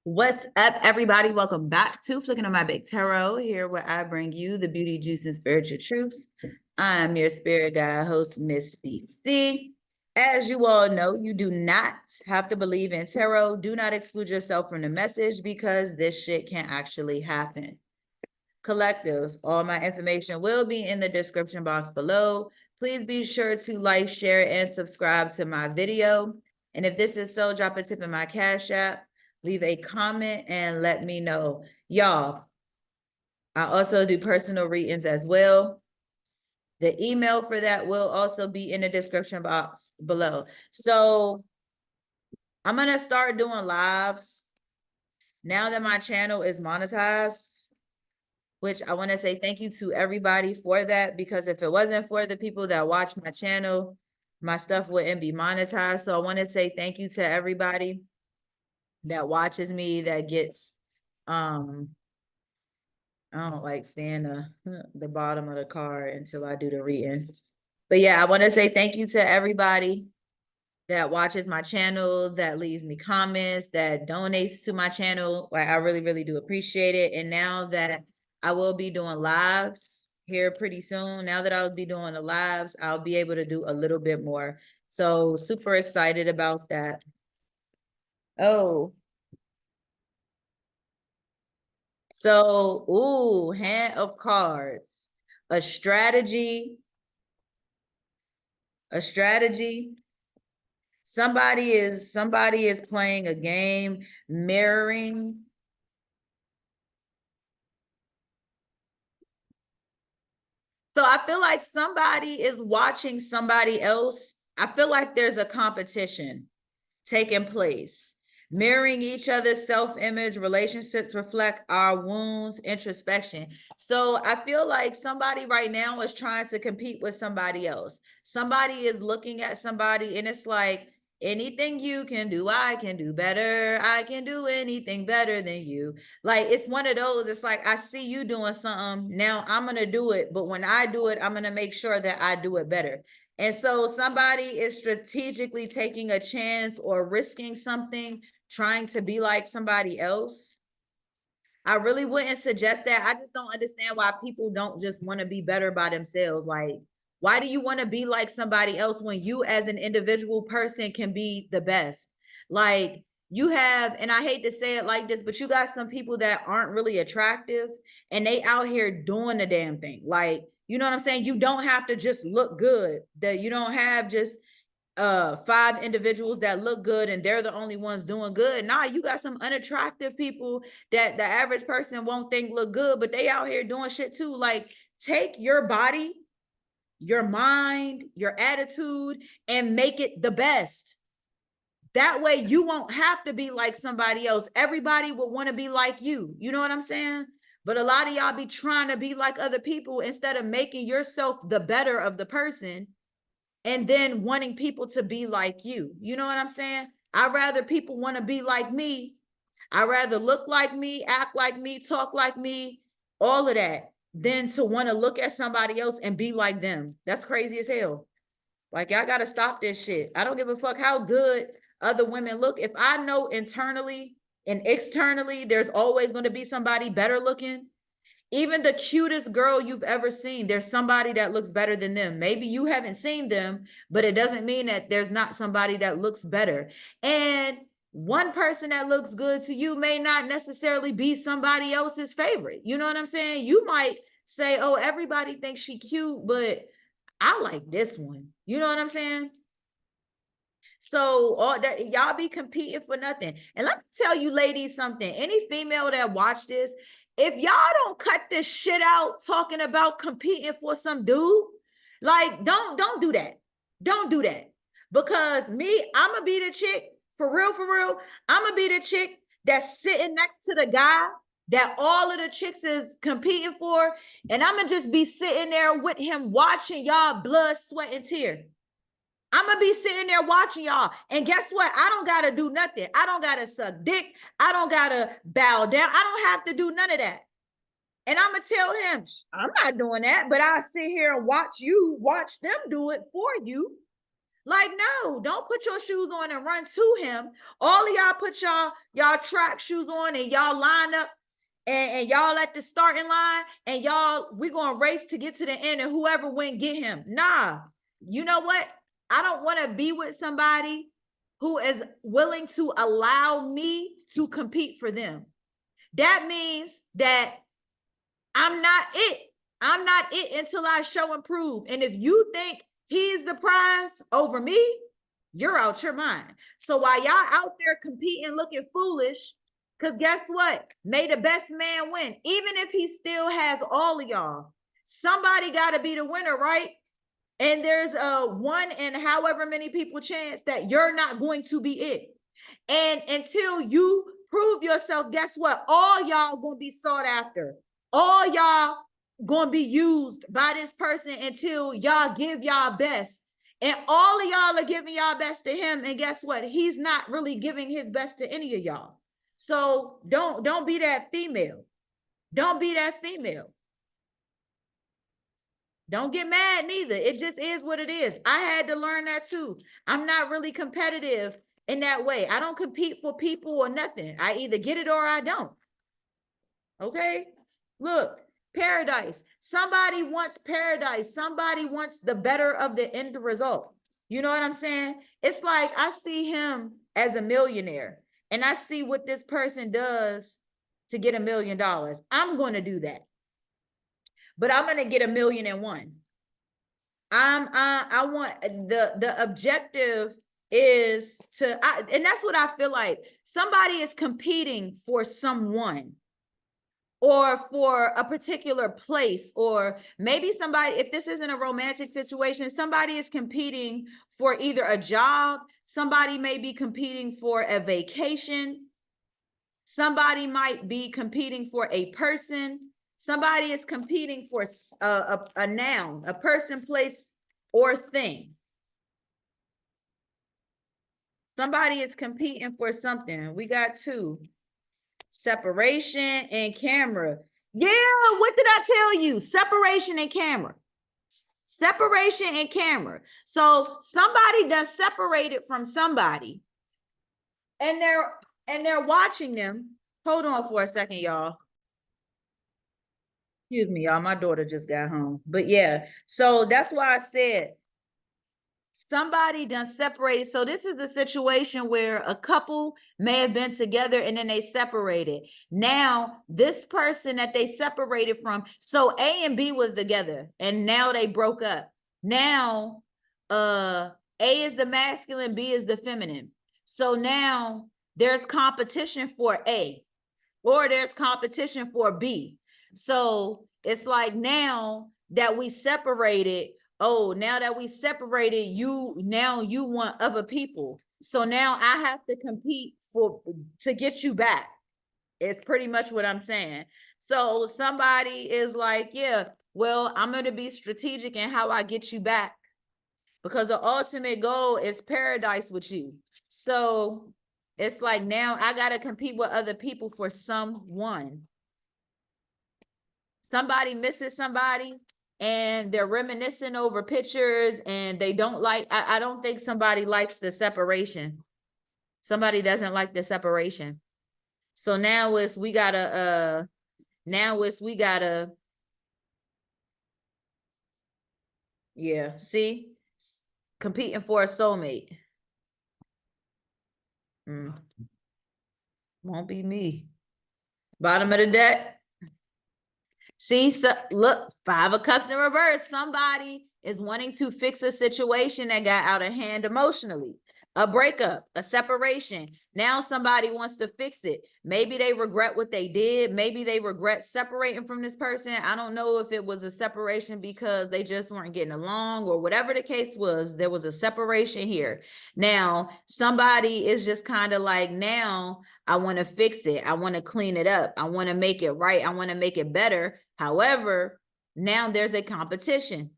What's up, everybody? Welcome back to Flicking on My Big Tarot, here where I bring you the beauty, juice, and spiritual truths. I'm your spirit guide host, Miss BC. As you all know, you do not have to believe in tarot. Do not exclude yourself from the message because this shit can actually happen. Collectives, all my information will be in the description box below. Please be sure to like, share, and subscribe to my video. And if this is so, drop a tip in my Cash App, leave a comment, and let me know. Y'all, I also do personal readings as well. The email for that will also be in the description box below. So I'm going to start doing lives now that my channel is monetized, which I want to say thank you to everybody for that, because if it wasn't for the people that watch my channel, my stuff wouldn't be monetized. So I want to say thank you to everybody that watches me, that gets, I don't like seeing the bottom of the card until I do the reading. But yeah, I want to say thank you to everybody that watches my channel, that leaves me comments, that donates to my channel. Like, I really, really do appreciate it. And now that I will be doing lives here pretty soon, now that I'll be doing the lives, I'll be able to do a little bit more. So super excited about that. Oh. So, ooh, hand of cards. A strategy. A strategy. Somebody is playing a game, mirroring. So I feel like somebody is watching somebody else. I feel like there's a competition taking place. Mirroring each other's self-image, relationships reflect our wounds, introspection. So I feel like somebody right now is trying to compete with somebody else. Somebody is looking at somebody and it's like, anything you can do, I can do better. I can do anything better than you. Like, it's one of those, it's like, I see you doing something, now I'm going to do it. But when I do it, I'm going to make sure that I do it better. And so somebody is strategically taking a chance or risking something, trying to be like somebody else. I really wouldn't suggest that. I just don't understand why people don't just want to be better by themselves. Like, why do you want to be like somebody else when you as an individual person can be the best? Like, you have, and I hate to say it like this, but you got some people that aren't really attractive and they out here doing the damn thing. Like, you know what I'm saying? You don't have to just look good. That you don't have just 5 individuals that look good and they're the only ones doing good. Nah, you got some unattractive people that the average person won't think look good, but they out here doing shit too. Like, take your body, your mind, your attitude, and make it the best. That way you won't have to be like somebody else. Everybody will want to be like you. You know what I'm saying? But a lot of y'all be trying to be like other people instead of making yourself the better of the person and then wanting people to be like you. You know what I'm saying? I'd rather people want to be like me. I'd rather look like me, act like me, talk like me, all of that, than to want to look at somebody else and be like them. That's crazy as hell. Like, y'all got to stop this shit. I don't give a fuck how good other women look. If I know internally and externally, there's always going to be somebody better looking. Even the cutest girl you've ever seen, there's somebody that looks better than them. Maybe you haven't seen them, but it doesn't mean that there's not somebody that looks better. And one person that looks good to you may not necessarily be somebody else's favorite. You know what I'm saying? You might say, oh, everybody thinks she cute, but I like this one. You know what I'm saying? So all that, y'all be competing for nothing. And let me tell you ladies something. Any female that watch this, if y'all don't cut this shit out talking about competing for some dude, like, don't do that. Don't do that. Because me, I'ma be the chick, for real, for real. I'ma be the chick that's sitting next to the guy that all of the chicks is competing for. And I'ma just be sitting there with him watching y'all blood, sweat, and tear. I'm gonna be sitting there watching y'all. And guess what? I don't gotta do nothing. I don't gotta suck dick. I don't gotta bow down. I don't have to do none of that. And I'm gonna tell him, I'm not doing that, but I sit here and watch you watch them do it for you. Like, no, don't put your shoes on and run to him. All of y'all put y'all track shoes on and y'all line up and y'all at the starting line and we gonna race to get to the end and whoever win, get him. Nah, you know what? I don't want to be with somebody who is willing to allow me to compete for them. That means that I'm not it. I'm not it until I show and prove. And if you think he's the prize over me, you're out your mind. So while y'all out there competing, looking foolish, because guess what? May the best man win. Even if he still has all of y'all, somebody got to be the winner, right? And there's a 1 in however many people chance that you're not going to be it. And until you prove yourself, guess what? All y'all gonna be sought after. All y'all gonna be used by this person until y'all give y'all best. And all of y'all are giving y'all best to him. And guess what? He's not really giving his best to any of y'all. So don't be that female. Don't be that female. Don't get mad neither. It just is what it is. I had to learn that too. I'm not really competitive in that way. I don't compete for people or nothing. I either get it or I don't. Okay? Look, paradise. Somebody wants paradise. Somebody wants the better of the end result. You know what I'm saying? It's like I see him as a millionaire and I see what this person does to get $1 million. I'm going to do that. But I'm going to get 1,000,001. I want the objective is and that's what I feel like. Somebody is competing for someone or for a particular place, or maybe somebody, if this isn't a romantic situation, somebody is competing for either a job, somebody may be competing for a vacation, somebody might be competing for a person. Somebody is competing for a noun, a person, place, or thing. Somebody is competing for something. We got 2. Separation and camera. Yeah, what did I tell you? Separation and camera. Separation and camera. So somebody done separated from somebody. And they're watching them. Hold on for a second, y'all. Excuse me, y'all. My daughter just got home. But yeah, so that's why I said somebody done separated. So this is a situation where a couple may have been together and then they separated. Now, this person that they separated from, so A and B was together and now they broke up. Now, A is the masculine, B is the feminine. So now there's competition for A or there's competition for B. So it's like now that we separated, now that we separated, you want other people. So now I have to compete to get you back. It's pretty much what I'm saying. So somebody is like, yeah, well, I'm going to be strategic in how I get you back because the ultimate goal is paradise with you. So it's like now I got to compete with other people for someone. Somebody misses somebody and they're reminiscing over pictures and they don't like, I don't think somebody likes the separation. Somebody doesn't like the separation. So now we gotta, yeah, see, competing for a soulmate. Won't be me. Bottom of the deck. See, so look, 5 of Cups in reverse. Somebody is wanting to fix a situation that got out of hand emotionally. A breakup, a separation. Now somebody wants to fix it. Maybe they regret what they did. Maybe they regret separating from this person. I don't know if it was a separation because they just weren't getting along or whatever the case was. There was a separation here. Now, somebody is just kind of like, now I want to fix it. I want to clean it up. I want to make it right. I want to make it better. However, now there's a competition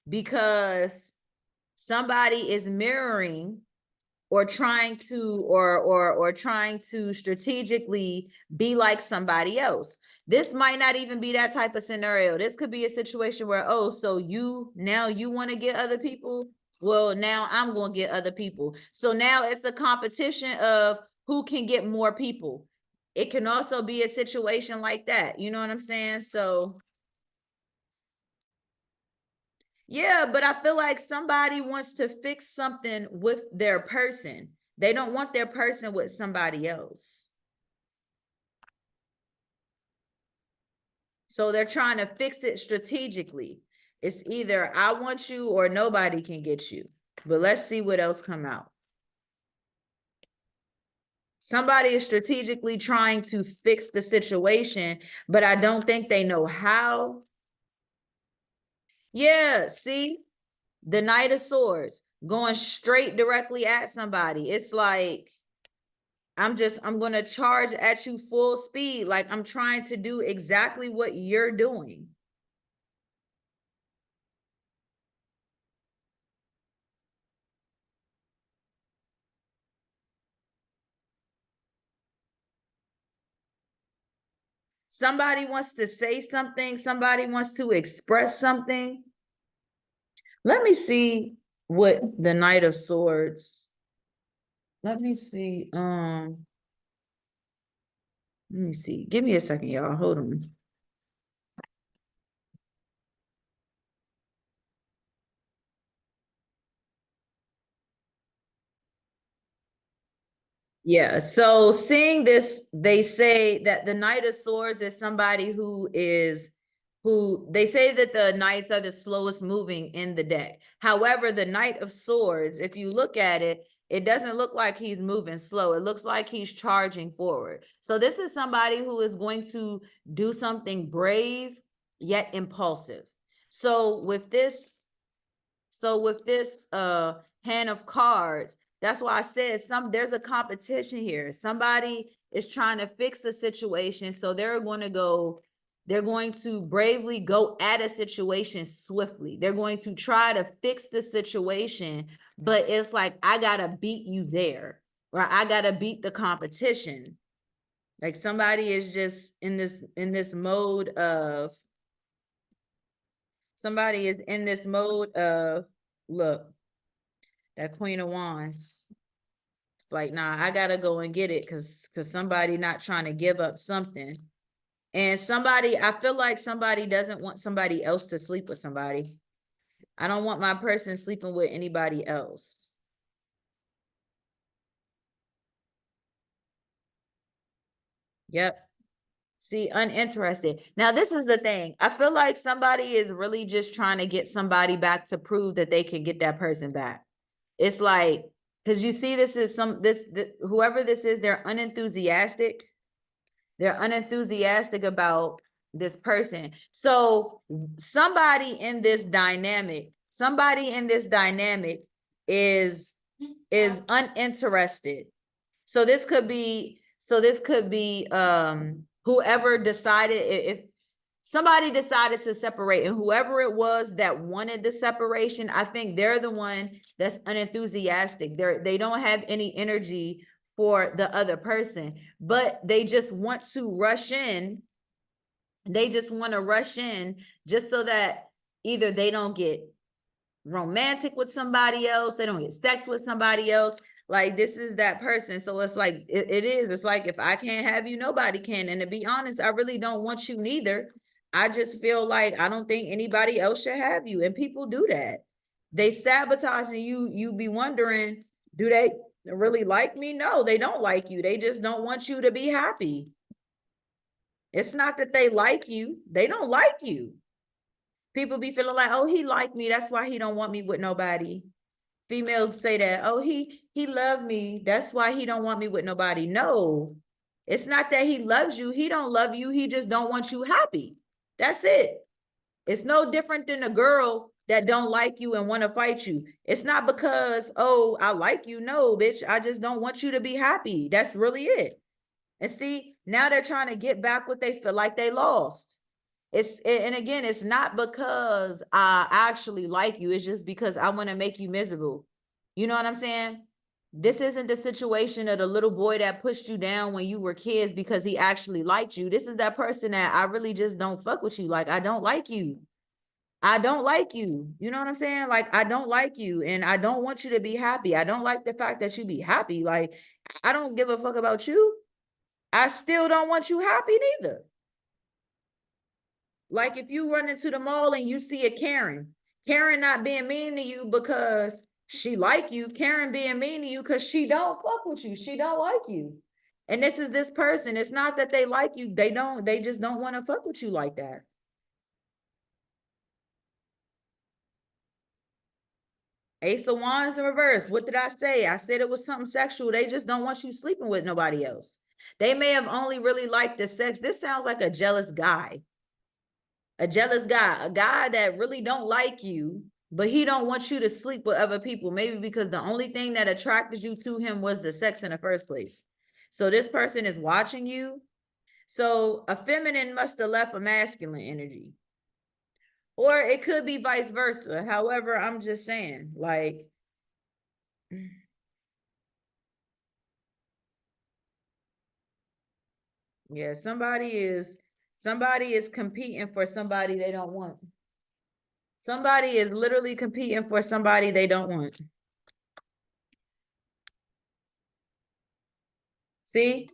because somebody is mirroring or trying to or trying to strategically be like somebody else. This might not even be that type of scenario. This could be a situation where, so you want to get other people. Well, now I'm going to get other people. So now it's a competition of who can get more people. It can also be a situation like that. You know what I'm saying? So yeah, but I feel like somebody wants to fix something with their person. They don't want their person with somebody else. So they're trying to fix it strategically. It's either I want you or nobody can get you. But let's see what else come out. Somebody is strategically trying to fix the situation, but I don't think they know how. Yeah, see? The Knight of Swords going straight directly at somebody. It's like I'm going to charge at you full speed. Like I'm trying to do exactly what you're doing. Somebody wants to say something, somebody wants to express something. Let me see what the Knight of Swords. Let me see. Let me see. Give me a second, y'all. Hold on. Yeah, so seeing this, they say that the Knight of Swords is somebody who they say that the knights are the slowest moving in the deck. However, the Knight of Swords, if you look at it, it doesn't look like he's moving slow. It looks like he's charging forward. So this is somebody who is going to do something brave yet impulsive. So with this hand of cards, that's why I said there's a competition here. Somebody is trying to fix a situation, so they're going to bravely go at a situation swiftly. They're going to try to fix the situation, but it's like I gotta beat you there, or I gotta beat the competition. Like somebody is just in this mode of look, that Queen of Wands. It's like, nah, I gotta go and get it because somebody not trying to give up something. And I feel like somebody doesn't want somebody else to sleep with somebody. I don't want my person sleeping with anybody else. Yep. See, uninterested. Now, this is the thing. I feel like somebody is really just trying to get somebody back to prove that they can get that person back. It's like, because you see, whoever this is, they're unenthusiastic. They're unenthusiastic about this person. So somebody in this dynamic is uninterested. So this could be whoever decided, if somebody decided to separate, and whoever it was that wanted the separation, I think they're the one that's unenthusiastic. They don't have any energy for the other person, but they just want to rush in. They just want to rush in just so that either they don't get romantic with somebody else, they don't get sex with somebody else. Like this is that person. So it's like it's like if I can't have you, nobody can. And to be honest, I really don't want you neither. I just feel like I don't think anybody else should have you. And people do that. They sabotage, and you be wondering, do they really like me? No, they don't like you. They just don't want you to be happy. It's not that they like you, they don't like you. People be feeling like, oh, he liked me, that's why he don't want me with nobody. Females say that, oh, he loved me, that's why he don't want me with nobody. No, it's not that he loves you. He don't love you. He just don't want you happy. That's it. It's no different than a girl that don't like you and want to fight you. It's not because, oh, I like you. No, bitch, I just don't want you to be happy. That's really it. And see, now they're trying to get back what they feel like they lost. And again, it's not because I actually like you. It's just because I want to make you miserable. You know what I'm saying? This isn't the situation of the little boy that pushed you down when you were kids because he actually liked you. This is that person that I really just don't fuck with you. Like, I don't like you. I don't like you. You know what I'm saying? Like, I don't like you and I don't want you to be happy. I don't like the fact that you be happy. Like, I don't give a fuck about you. I still don't want you happy neither. Like, if you run into the mall and you see a Karen, Karen not being mean to you because she like you, Karen being mean to you because she don't fuck with you. She don't like you. And this is this person. It's not that they like you. They just don't want to fuck with you like that. Ace of Wands in reverse. What did I say? I said it was something sexual. They just don't want you sleeping with nobody else. They may have only really liked the sex. This sounds like a jealous guy. A jealous guy, a guy that really don't like you, but he don't want you to sleep with other people. Maybe because the only thing that attracted you to him was the sex in the first place. So this person is watching you. So a feminine must have left a masculine energy. Or it could be vice versa. However, I'm just saying, like, yeah, somebody is competing for somebody they don't want. Somebody is literally competing for somebody they don't want. See,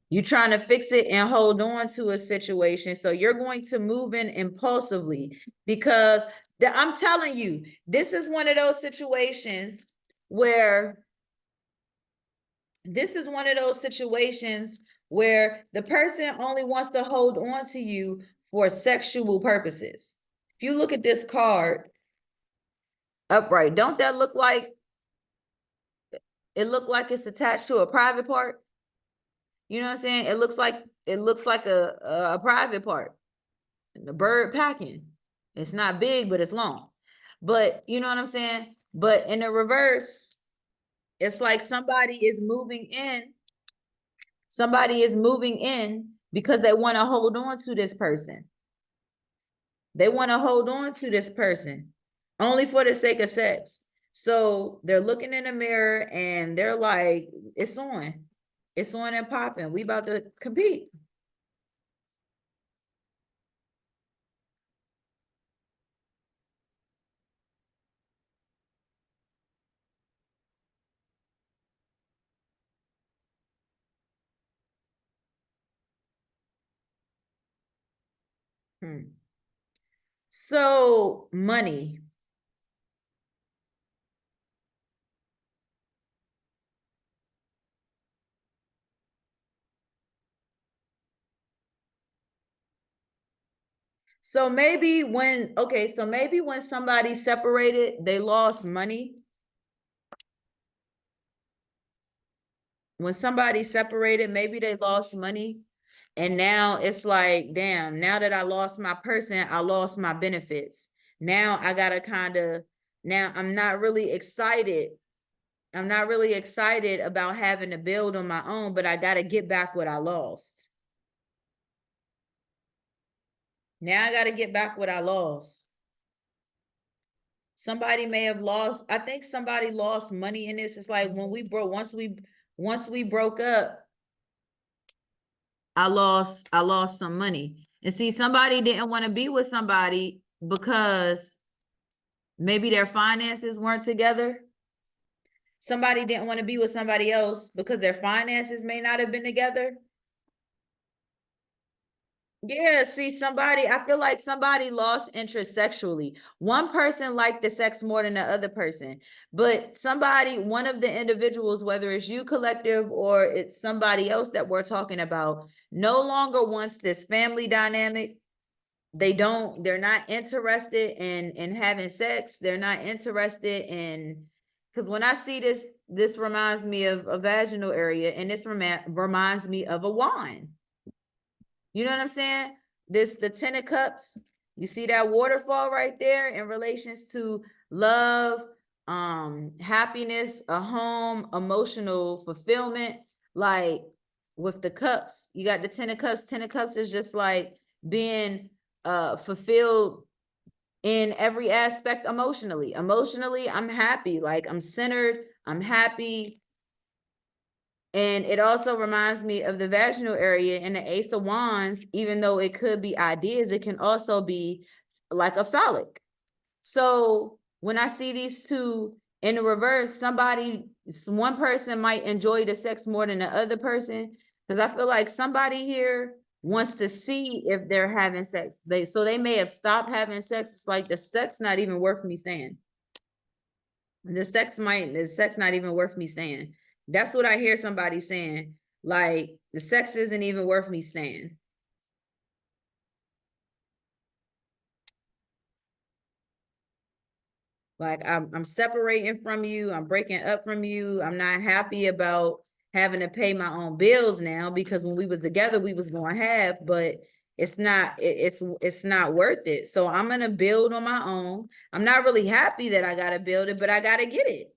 you're trying to fix it and hold on to a situation. So you're going to move in impulsively because I'm telling you, this is one of those situations where the person only wants to hold on to you for sexual purposes. If you look at this card upright, don't that look like it's attached to a private part? You know what I'm saying? It looks like a private part. The bird packing. It's not big, but it's long. But you know what I'm saying? But in the reverse, it's like somebody is moving in. Somebody is moving in because they want to hold on to this person. They want to hold on to this person only for the sake of sex. So they're looking in the mirror and they're like, it's on. It's on and popping. We about to compete. So money. So maybe when somebody separated, they lost money. When somebody separated, maybe they lost money. And now it's like, damn, now that I lost my person, I lost my benefits. Now I gotta now I'm not really excited. I'm not really excited about having to build on my own, but I gotta get back what I lost. Now I gotta get back what I lost. Somebody may have lost, I think somebody lost money in this. It's like when we broke, once we broke up, I lost some money. And see, somebody didn't want to be with somebody because maybe their finances weren't together. Somebody didn't want to be with somebody else because their finances may not have been together. Yeah, see, I feel like somebody lost interest sexually. One person liked the sex more than the other person, but one of the individuals, whether it's you collective or it's somebody else that we're talking about, no longer wants this family dynamic. They're not interested in having sex. They're not interested in, because when I see this reminds me of a vaginal area, and this reminds me of a wand. You know what I'm saying? The 10 of cups, you see that waterfall right there in relations to love, happiness, a home, emotional fulfillment. Like with the cups, you got the 10 of cups. 10 of cups is just like being fulfilled in every aspect emotionally. Emotionally, I'm happy, like I'm centered, I'm happy. And it also reminds me of the vaginal area and the Ace of Wands. Even though it could be ideas, it can also be like a phallic. So when I see these two in the reverse, one person might enjoy the sex more than the other person. Because I feel like somebody here wants to see if they're having sex. So they may have stopped having sex. It's like the sex not even worth me staying. The sex not even worth me staying. That's what I hear somebody saying. Like the sex isn't even worth me staying. Like I'm separating from you. I'm breaking up from you. I'm not happy about having to pay my own bills now, because when we was together, we was going to have, but it's not worth it. So I'm going to build on my own. I'm not really happy that I got to build it, but I got to get it.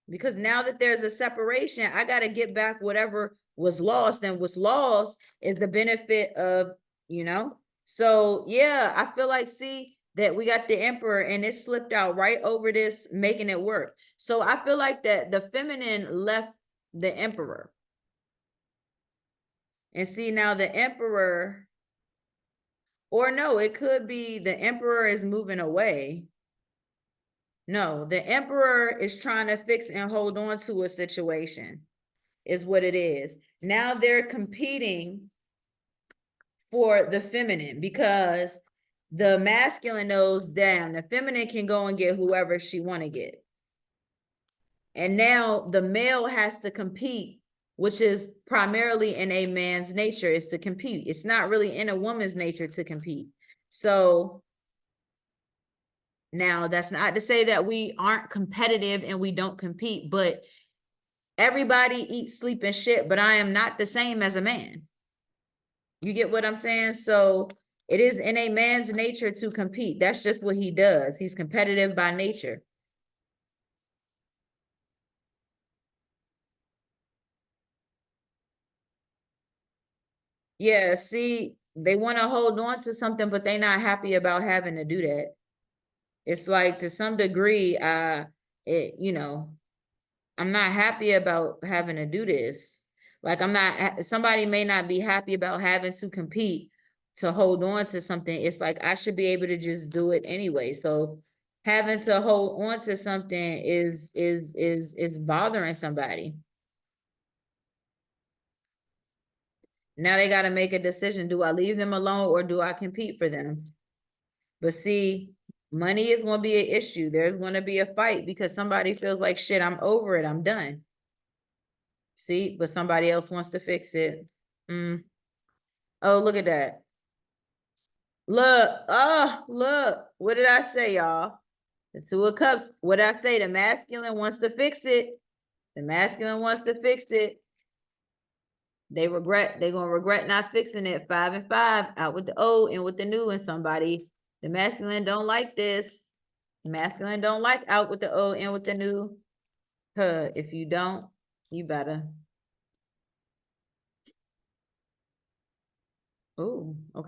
Because now that there's a separation, I got to get back whatever was lost, and what's lost is the benefit of, so yeah, I feel like, see, that we got the emperor and it slipped out right over this, making it work. So I feel like that the feminine left the emperor. And see, now the emperor, or no, it could be the emperor is moving away. No, the emperor is trying to fix and hold on to a situation, is what it is. Now they're competing for the feminine, because the masculine knows, damn, the feminine can go and get whoever she want to get. And now the male has to compete, which is primarily in a man's nature, is to compete. It's not really in a woman's nature to compete. So now that's not to say that we aren't competitive and we don't compete, but everybody eats, sleep, and shit, but I am not the same as a man. You get what I'm saying? So it is in a man's nature to compete. That's just what he does. He's competitive by nature. Yeah, see, they want to hold on to something, but they're not happy about having to do that. It's like, to some degree, I'm not happy about having to do this. Like, somebody may not be happy about having to compete to hold on to something. It's like, I should be able to just do it anyway. So having to hold on to something is bothering somebody. Now they got to make a decision. Do I leave them alone or do I compete for them? But see, money is going to be an issue. There's going to be a fight because somebody feels like, shit, I'm over it. I'm done. See, but somebody else wants to fix it. Oh, look at that. Look, oh, look. What did I say, y'all? The Two of Cups. What did I say? The masculine wants to fix it. The masculine wants to fix it. They're gonna regret not fixing it. 5 and 5, out with the old and with the new. And somebody, the masculine don't like this. The masculine don't like out with the old and with the new. If you don't, you better. Oh, okay.